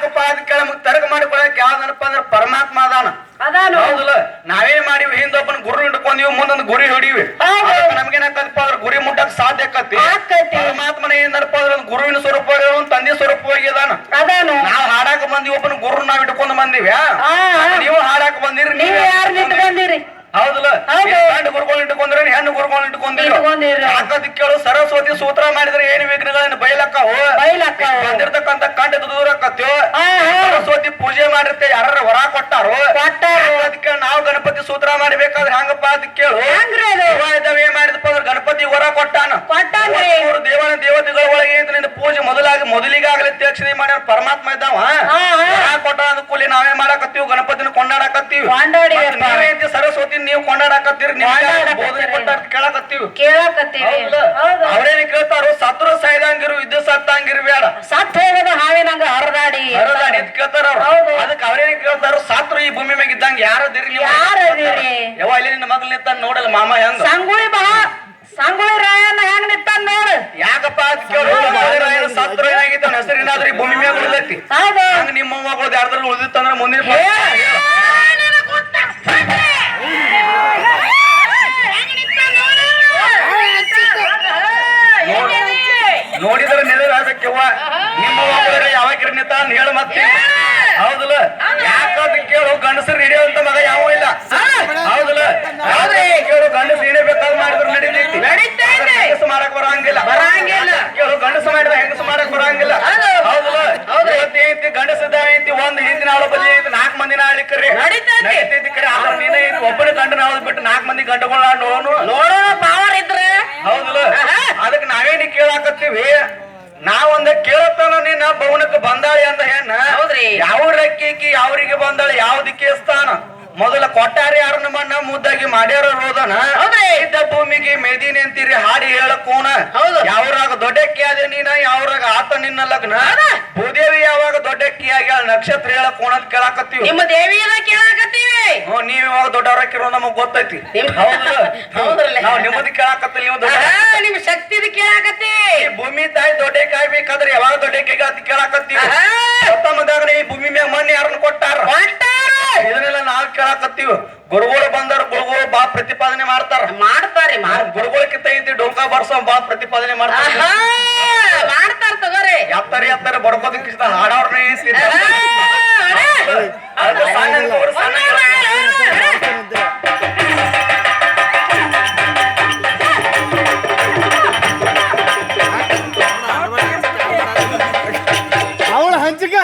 ಯಾಕಪ್ಪ ಅದಕ್ಕೆ ನಮಗ್ ತರ್ಕ ಮಾಡಿಕೊಳಕ್ ಯಾವ್ದನಪ್ಪ ಅಂದ್ರೆ ಪರಮಾತ್ಮ ಅದಾನ. ಹೌದಲ್ಲ, ನಾವೇನ್ ಮಾಡಿವಿ ಹಿಂದೊಬ್ಬನ ಗುರು ಹಿಡ್ಕೊಂಡಿವಿ, ಮುಂದೊಂದು ಗುರಿ ಹೊಡಿವಿ. ನಮ್ಗೇನಕ್ಕಪ್ಪ ಅದ್ರ ಗುರಿ ಮುಟ್ಟಕ್ ಸಾಧ್ಯ ಆಕತಿ. ಪರಮಾತ್ಮನ ಏನಪ್ಪ ಅಂದ್ರೆ ಒಂದು ಗುರುವಿನ ಸ್ವರೂಪ ಒಂದು ತಂದೆ ಸ್ವರೂಪವಾಗಿ ಅದಾನ. ನಾವ್ ಹಾಡಾಕ ಬಂದಿವಿ, ಒಬ್ಬನ ಗುರು ನಾವ್ ಇಟ್ಕೊಂಡ್ ಬಂದಿವಿ. ನೀವು ಹಾಡಾಕ ಬಂದಿರಿ, ನೀವು ಯಾರು ಇಟ್ಕೊಂಡಿರಿ? ಹೌದಲ್ಲ, ಗಂಡು ಗುರುಗಳು ಇಟ್ಕೊಂಡ್ರೆ ಹೆಣ್ಣು ಗುರುಗಳು ಇಟ್ಕೊಂಡಿರಿ. ಹಾಕದ್ ಕೇಳು, ಸರಸ್ವತಿ ಸೂತ್ರ ಮಾಡಿದ್ರೆ ಏನು ವಿಘ್ನಗಳನ್ನ ಬಯಲಕ್ಕಾವು, ಬಂದಿರ್ತಕ್ಕಂಥ ಕಂಡ ದೂರಕ್ಕತ್ತೇವ. ಸರಸ್ವತಿ ಪೂಜೆ ಮಾಡಿರ್ತೇವೆ, ಯಾರ ವರ ಕೊಟ್ಟಾರು. ಅದಕ್ಕೆ ನಾವು ಗಣಪತಿ ಸೂತ್ರ ಮಾಡ್ಬೇಕಾದ್ರೆ ಹಂಗಪ್ಪ ಅದಕ್ಕೆ ಕೇಳು, ಏನ್ ಮಾಡಿದಪ್ಪ ಅಂದ್ರೆ ಗಣಪತಿ ವರ ಕೊಟ್ಟಾನ. ದೇವನ ದೇವತೆಗಳ ಒಳಗೆ ನಿನ್ನ ಪೂಜೆ ಮೊದಲಿಗಾಗಲಿ ತ್ಯಕ್ಷಣೆ ಮಾಡ್ಯಾರ ಪರಮಾತ್ಮ ಇದ್ದಾವ. ಕೊಟ್ಟ ಕೂಲಿ ನಾವೇ ಮಾಡಾಕತ್ತೀವಿ, ಗಣಪತಿನ ಕೊಂಡಾಡಕತ್ತೀವಿ. ಸರಸ್ವತಿ ನೀವು ಕೊಂಡಾಡಕತ್ತೀರಿ, ಕೇಳಾಕತ್ತೀವಿ. ಅವ್ರೇನ್ ಕೇಳ್ತಾರೋ, ಸತ್ರು ಸಾಯ್ದಂಗಿರು, ಇದ್ದು ಸತ್ತಂಗಿರು ಬೇಡ, ಸತ್ ಹೋಗೋದು ಹಾವಿನಂಗ ಹರದಾಡಿ ಅಂತ ಕೇಳ್ತಾರ ಅವ್ರು. ಅದಕ್ಕೆ ಅವ್ರೇನ್ ಕೇಳ್ತಾರೋ, ಸತ್ರು ಈ ಭೂಮಿ ಮ್ಯಾಗ ಇದ್ದಂಗ ಯಾರದಿರಿ ನೀವು? ಯಾವ ಇಲ್ಲಿ ನಿನ್ನ ಮಗಲ್ ನಿಂತ ನೋಡಲ್ಲ ಮಾಮ ಹೆಂಗ ಸಂಗೊಳ್ಳಿ ರಾಯಣ್ಣ ಹೆಂಗ್ ನಿಂತ ನೋಡು. ಯಾಕಪ್ಪ ರಾಯಣ್ಣ ಸತ್ರು ಏನಾಗಿತ್ತು ಹೆಸರಿನಾದ್ರೂ ಈ ಭೂಮಿ ಮ್ಯಾಗ ಉಳಿದೈತಿ. ಹಂಗ ನಿಮ್ಮ ಮಗಳು ಯಾರ್ದ್ರಲ್ಲಿ ಉಳಿದಿತ್ತಂದ್ರ ಮುಂದಿನ ನೋಡಿದ್ರೆ ನೆಲೆ ಆಗ್ಬೇಕವ್ವ. ನಿಮ್ಮ ಯಾವಾಗ ನಿಂತ ಹೇಳ ಮತ್ತೆ. ಹೌದಲ್ಲ, ಯಾಕಂತ ಕೇಳು, ಗಂಡಸರು ಹಿಡಿಯುವಂತ ಮಗ ಯಾವ ಇಲ್ಲ. ಹೌದಲ್ಲ, ಕೇಳು, ಗಂಡಸರು ಹಿಡಿಬೇಕಾದ್ ಮಾಡಿದ್ರು ನಡೀತೈತಿ, ಹೆಂಗಸ ಮಾಡಕ್ ಬರಂಗಿಲ್ಲ. ಕೇಳು, ಗಂಡಸು ಮಾಡಿದ ಹೆಂಗಸ ಮಾಡಕ್ ಬರಂಗಿಲ್ಲ. ಹೌದಲ್ಲ, ಐತಿ ಗಂಡಸದ ಐತಿ, ಒಂದ್ ಹಿಂದಿನ ಆಳು ಬಲ್ಲಿ ಐತಿ, 4 ಮಂದಿನ ಆಳಿಕರಿ ನಡೀತೈತಿ. ಕರೆ ನೀನ ಐತಿ, ಒಬ್ಬನ ಗಂಡನ ಆಳದ್ ಬಿಟ್ಟು 4 ಮಂದಿ ಗಂಡಗಳ ನೋಡೋಣ ಪವರ್ ಇದ್ರೆ. ಹೌದಲ್ಲ, ಅದಕ್ಕೆ ನಾವೇನಿ ಕೇಳಾಕತ್ತೀವಿ, ನಾವೊಂದ ಕೇಳತ್ತಾನ ನಿನ್ನ ಭವನಕ್ಕೆ ಬಂದಾಳಿ ಅಂತ ಹೆಣ್ಣ. ಹೌದ್ರಿ, ಯಾವ ರಕ್ಕಿ ಯಾವ್ರಿಗೆ ಬಂದಾಳಿ, ಯಾವ್ದಕ್ಕೆ ಸ್ಥಾನ ಮೊದಲ ಕೊಟ್ಟಾರಿ ಯಾರು ನಮ್ಮನ್ನ ಮುದ್ದಾಗಿ ಮಾಡ್ಯಾರ ರೋದನ. ಇದ್ದ ಭೂಮಿಗೆ ಮೇದಿನಿ ಅಂತೀರಿ, ಹಾಡಿ ಹೇಳಕೋನ. ಯಾವ್ರಾಗ ದೊಡ್ಡಕ್ಕಿ ಆದ ನೀನ, ಯಾವ್ರಾಗ ಆತ ನಿನ್ನ ಲಗ್ನ. ಭೂದೇವಿ ಯಾವಾಗ ದೊಡ್ಡಕ್ಕಿ ಆಗ್ಯಾಳ, ನಕ್ಷತ್ರ ಹೇಳಕೋಣ ಅಂತ ಕೇಳಾಕತ್ತೀವಿ. ನಿಮ್ಮ ದೇವಿ ಕೇಳಾಕತ್ತೀವಿ. ನೀವ್ ಯಾವಾಗ ದೊಡ್ಡವರಕ್ಕಿರೋ ನಮಗ್ ಗೊತ್ತೈತಿ. ನಾವು ನಿಮ್ಮದ್ ಕೇಳಾಕತ್ತೀವಿ, ನೀವು ನಿಮ್ ಶಕ್ತಿ ಕೇಳಾಕತ್ತೀವಿ. ಭೂಮಿ ತಾಯಿ ದೊಡ್ಡಕ್ಕೆ ಆಗ್ಬೇಕಾದ್ರೆ ಯಾವಾಗ ದೊಡ್ಡಕ್ಕೆ ಅಂತ ಕೇಳಾಕತ್ತೀವಿ. ಮದಾಗ ಈ ಭೂಮಿ ಮ್ಯಾಗ ಮಣ್ಣು ಯಾರನ್ನ ಕೊಟ್ಟಾರ, ಇದನ್ನೆಲ್ಲ ನಾವ್ ಕೇಳಾಕತ್ತೀವಿ. ಗುರುಗಳು ಬಂದಾರ, ಗುರುಗಳು ಬಾ ಪ್ರತಿಪಾದನೆ ಮಾಡ್ತಾರೆ. ಗುರುಗಳಕ್ಕಿಂತ ಐತಿ ಡೊಂಕ ಬರ್ಸೋ ಬಾ ಪ್ರತಿಪಾದನೆ ಮಾಡ್ತಾರೆ ತಗೋರಿ. ಎತ್ತಾರೆ ಬಡ್ಕೋದಕ್ಕಿಂತ ಹಾಡವ್ರನ್ನ ಅವಳ ಹಂಚಿಕ